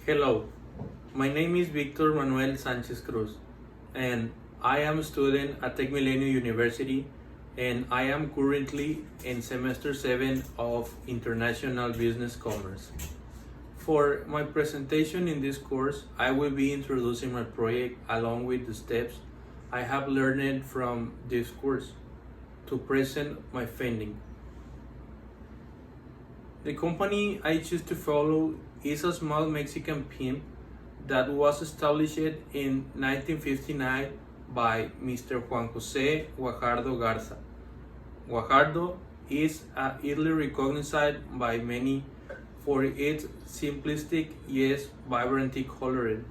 Hello, my name is Victor Manuel Sanchez Cruz, and I am a student at Tech Milenio University, and I am currently in semester 7 of International Business Commerce. For my presentation in this course, I will be introducing my project along with the steps I have learned from this course to present my finding. The company I choose to follow is a small Mexican pyme that was established in 1959 by Mr. Juan Jose Guajardo Garza. Guajardo is easily recognized by many for its simplistic yet vibrantly colored.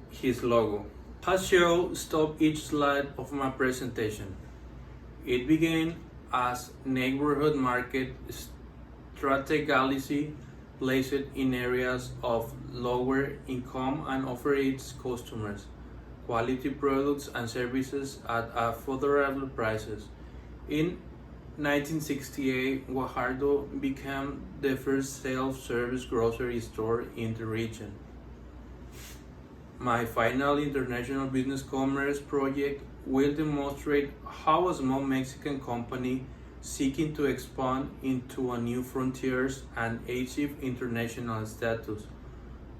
His logo. As shown, stop each slide of my presentation. It began as neighborhood market strategically placed in areas of lower income and offer its customers quality products and services at affordable prices. In 1968, Guajardo became the first self-service grocery store in the region. My final international business commerce project will demonstrate how a small Mexican company seeking to expand into a new frontiers and achieve international status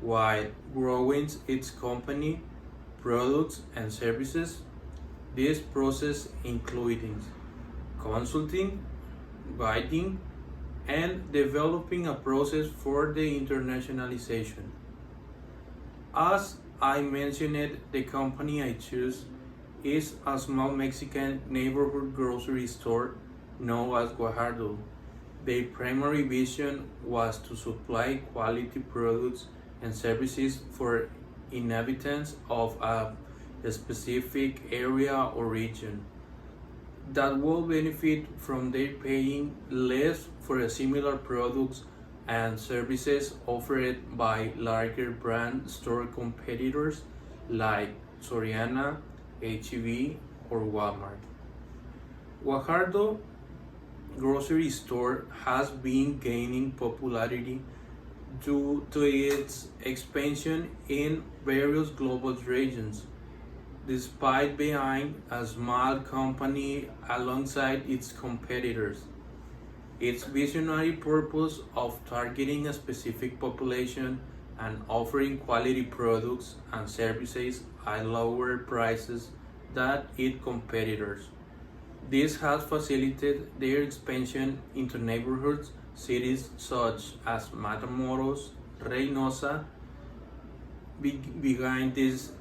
while growing its company, products and services. This process including consulting, guiding, and developing a process for the internationalization. As I mentioned, the company I choose is a small Mexican neighborhood grocery store known as Guajardo. Their primary vision was to supply quality products and services for inhabitants of a specific area or region that will benefit from their paying less for similar products and services offered by larger brand store competitors like Soriana, H-E-B, or Walmart. Guajardo grocery store has been gaining popularity due to its expansion in various global regions. Despite being a small company alongside its competitors, its visionary purpose of targeting a specific population and offering quality products and services at lower prices than its competitors. This has facilitated their expansion into neighborhoods, cities such as Matamoros, Reynosa. Behind this,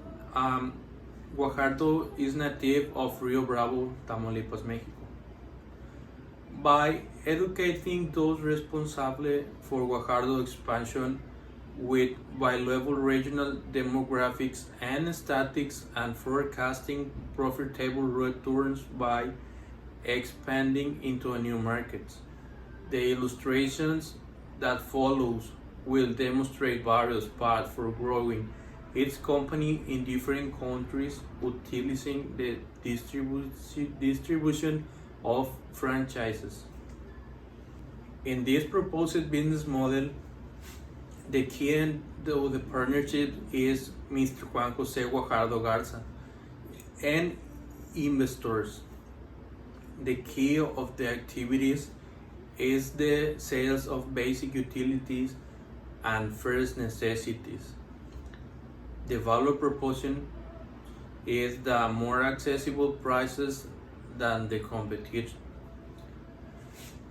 Guajardo is native of Rio Bravo, Tamaulipas, Mexico. By educating those responsible for Guajardo expansion with bi-level regional demographics and statistics and forecasting profitable returns by expanding into new markets. The illustrations that follows will demonstrate various paths for growing its company in different countries utilizing the distribution of franchises. In this proposed business model, the key of the partnership is Mr. Juan Jose Guajardo Garza and investors. The key of the activities is the sales of basic utilities and first necessities. The value proposition is the more accessible prices than the competition.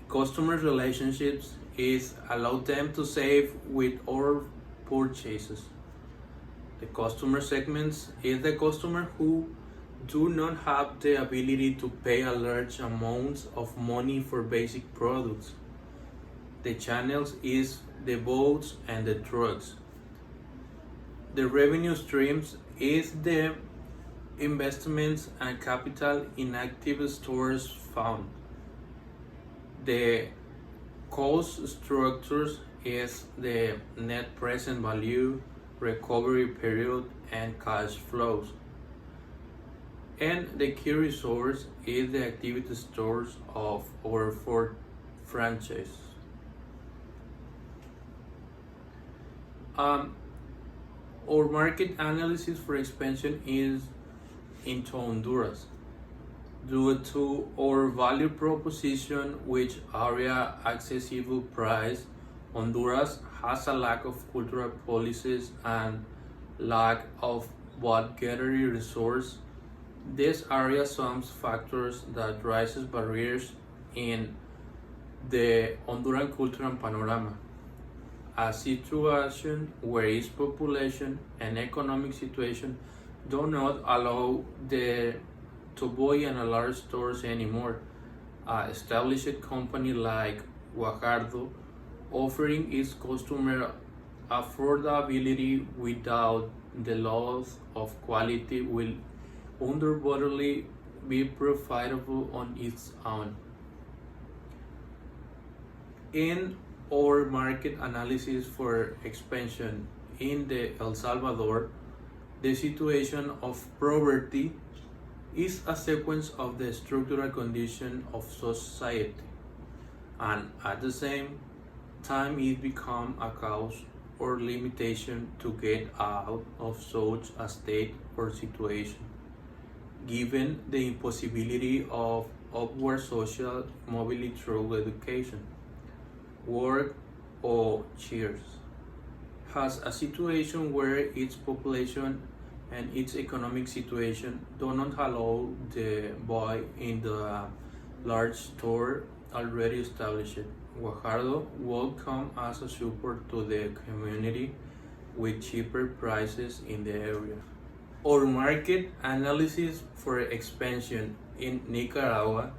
Customer relationships is allow them to save with our purchases. The customer segments is the customer who do not have the ability to pay a large amounts of money for basic products. The channels is the boats and the trucks. The revenue streams is the investments and capital in active stores found. The cost structures is the net present value, recovery period, and cash flows. And the key resource is the activity stores of our four franchise. Um, our market analysis for expansion is into Honduras. Due to our value proposition, which area accessible price, Honduras has a lack of cultural policies and lack of budgetary resource. This area sums factors that raises barriers in the Honduran cultural panorama. A situation where its population and economic situation do not allow the to buy in a large stores anymore. Established company like Guajardo offering its customer affordability without the loss of quality will undoubtedly be profitable on its own. In our market analysis for expansion in the El Salvador, the situation of poverty is a sequence of the structural condition of society, and at the same time it becomes a cause or limitation to get out of such a state or situation, given the impossibility of upward social mobility through education, work, or cheers. Has a situation where its population and its economic situation do not allow the buy in the large store already established. Guajardo will come as a support to the community with cheaper prices in the area. Our market analysis for expansion in Nicaragua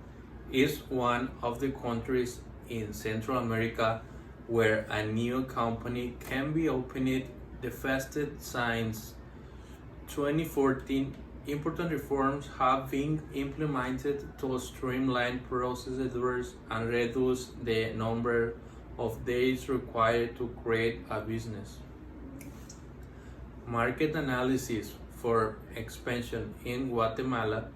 is one of the countries in Central America where a new company can be opened the fastest since 2014. Important reforms have been implemented to streamline procedures and reduce the number of days required to create a business. Market analysis for expansion in Guatemala.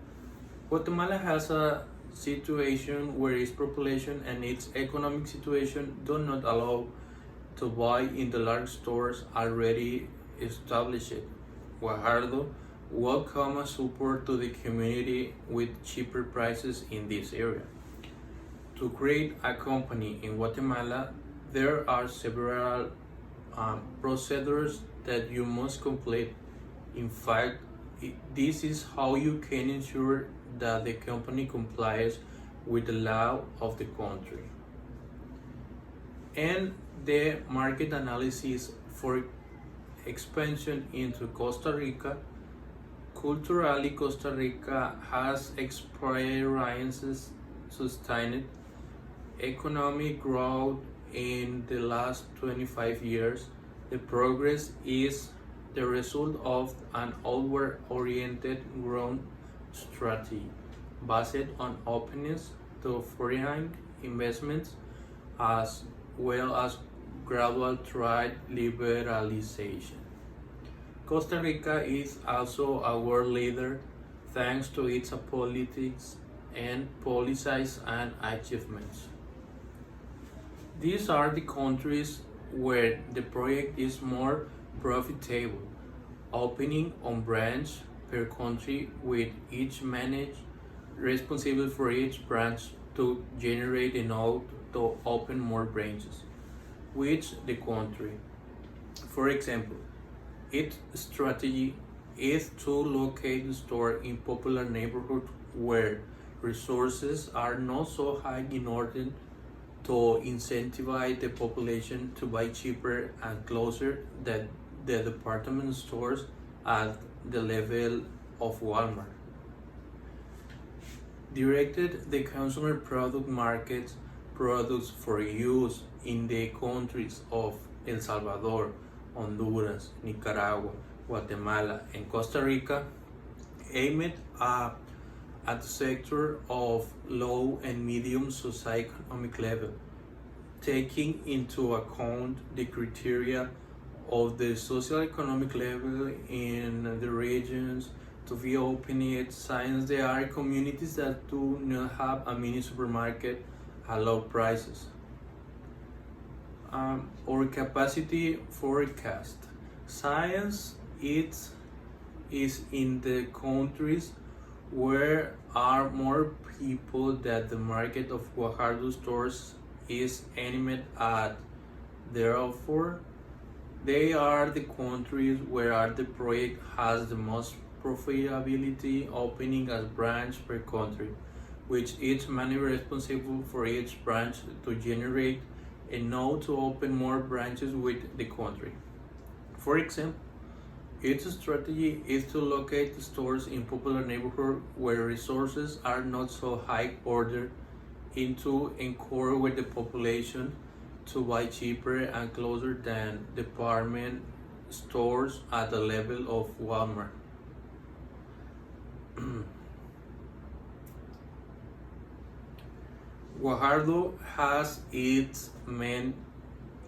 Guatemala has a situation where its population and its economic situation do not allow to buy in the large stores already established. Guajardo will come as support to the community with cheaper prices in this area. To create a company in Guatemala, there are several procedures that you must complete. In fact, this is how you can ensure that the company complies with the law of the country. And the market analysis for expansion into Costa Rica. Culturally, Costa Rica has experienced sustained economic growth in the last 25 years. The progress is the result of an outward-oriented growth strategy based on openness to foreign investments as well as gradual trade liberalization. Costa Rica is also a world leader thanks to its politics and policies and achievements. These are the countries where the project is more profitable, opening on branch per country with each manager responsible for each branch to generate enough to open more branches, which the country. For example, its strategy is to locate the store in popular neighborhoods where resources are not so high in order to incentivize the population to buy cheaper and closer than the department stores at the level of Walmart. Directed the consumer product markets products for use in the countries of El Salvador, Honduras, Nicaragua, Guatemala, and Costa Rica, aimed at the sector of low and medium socioeconomic level, taking into account the criteria of the socioeconomic level in the regions to be opened since there are communities that do not have a mini supermarket at low prices. Our capacity forecast. Science is in the countries where are more people that the market of Guajardo stores is aimed at. Therefore, they are the countries where the project has the most profitability opening as branch per country, which each manager responsible for each branch to generate enough to open more branches with the country. For example, its strategy is to locate stores in popular neighborhoods where resources are not so high order into encore with the population to buy cheaper and closer than department stores at the level of Walmart. Guajardo has its main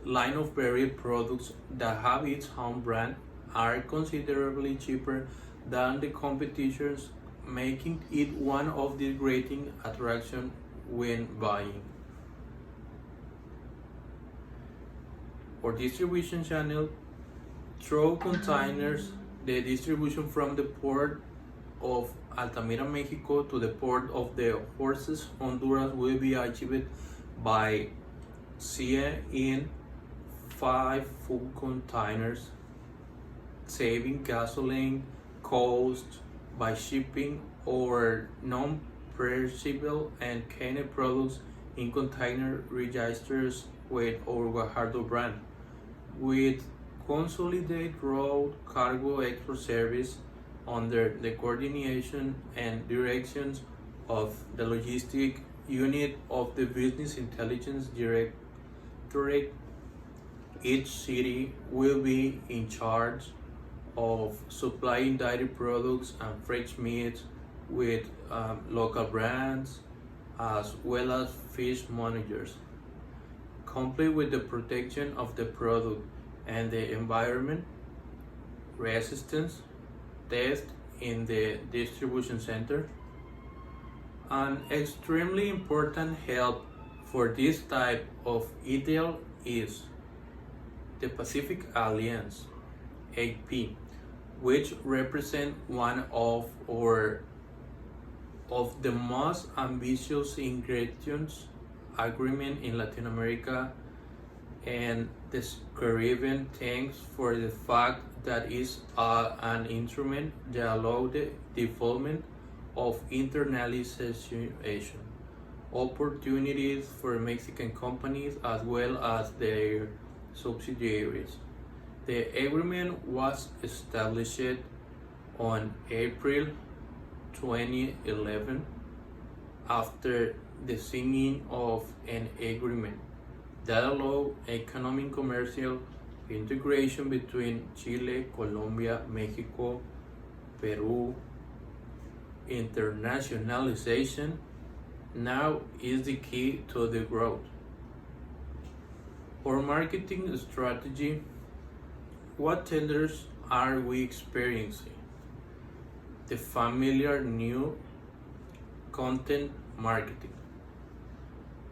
line of varied products that have its home brand are considerably cheaper than the competitors, making it one of the great attractions when buying. Our distribution channel through containers, the distribution from the port of Altamira, Mexico to the port of the Horses, Honduras will be achieved by sea in 5 full containers, saving gasoline cost by shipping our non-perishable and canned products in container registers with our Guajardo brand. With consolidated road cargo export service under the coordination and directions of the logistic unit of the Business Intelligence Directorate, each city will be in charge of supplying dairy products and fresh meats with local brands as well as fish managers, complete with the protection of the product and the environment, resistance test in the distribution center. An extremely important help for this type of ideal is the Pacific Alliance, AP, which represent one of the most ambitious ingredients agreement in Latin America and the Caribbean, thanks for the fact that is an instrument that allows the development of internationalization opportunities for Mexican companies as well as their subsidiaries. The agreement was established on April 2011 after the signing of an agreement that allowed economic commercial integration between Chile, Colombia, Mexico, Peru. Internationalization now is the key to the growth. Our marketing strategy. What tenders are we experiencing? The familiar new content marketing.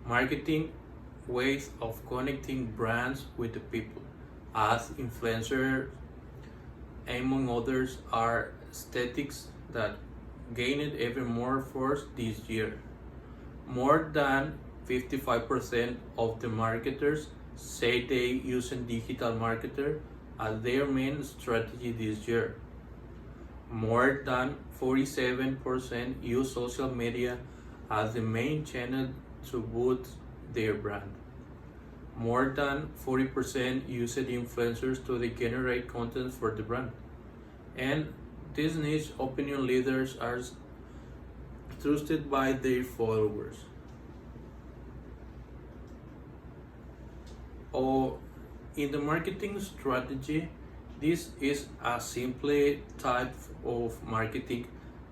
Marketing ways of connecting brands with the people, as influencers, among others, are aesthetics that gained even more force this year. More than 55% of the marketers say they use a digital marketer as their main strategy this year. More than 47% use social media as the main channel to boost their brand. More than 40% use influencers to generate content for the brand. And these niche opinion leaders are trusted by their followers. Or in the marketing strategy, this is a simple type of marketing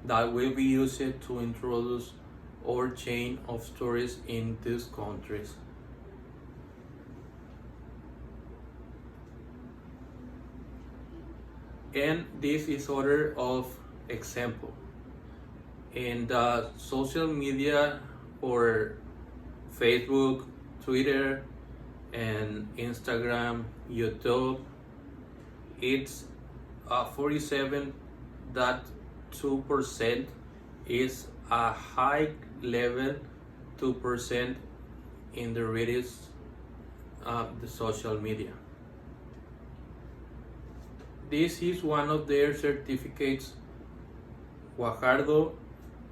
that will be used to introduce our chain of stores in these countries. And this is other of example. In the social media or Facebook, Twitter, and Instagram, YouTube. It's 47.2% is a high level 2% in the radius of the social media. This is one of their certificates. Guajardo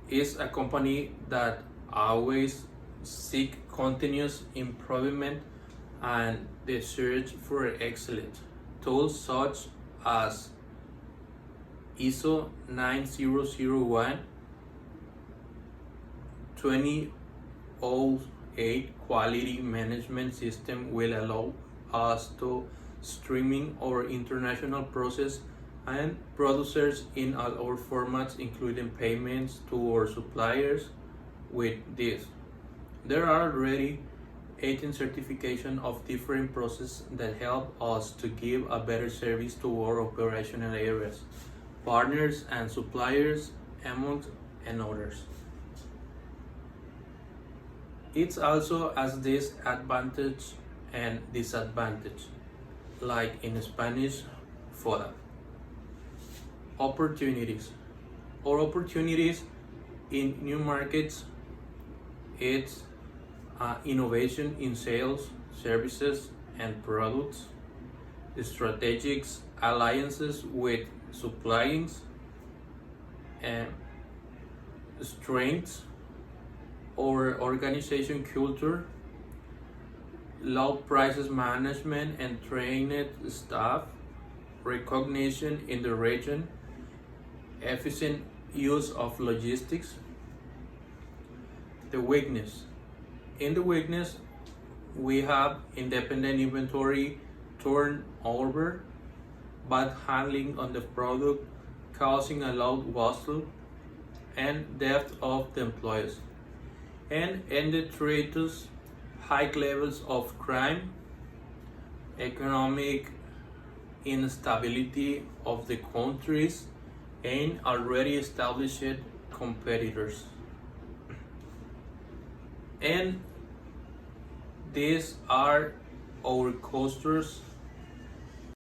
is a company that always seek continuous improvement and the search for excellence. Tools such as ISO 9001, 2008 quality management system will allow us to streaming our international process and producers in all our formats, including payments to our suppliers. With this, there are already 18 certifications of different processes that help us to give a better service to our operational areas, partners and suppliers, amongst and others. It's also has this advantage and disadvantage, like in Spanish, FODA. Opportunities. Or opportunities in new markets, it's innovation in sales, services, and products, strategic alliances with suppliers, and strengths or organization culture, low prices management and trained staff, recognition in the region, efficient use of logistics. The weakness. In the weakness, we have independent inventory turnover, bad handling on the product, causing a low wastel, and death of the employees. And in the traitors, high levels of crime, economic instability of the countries, and already established competitors. And these are our coasters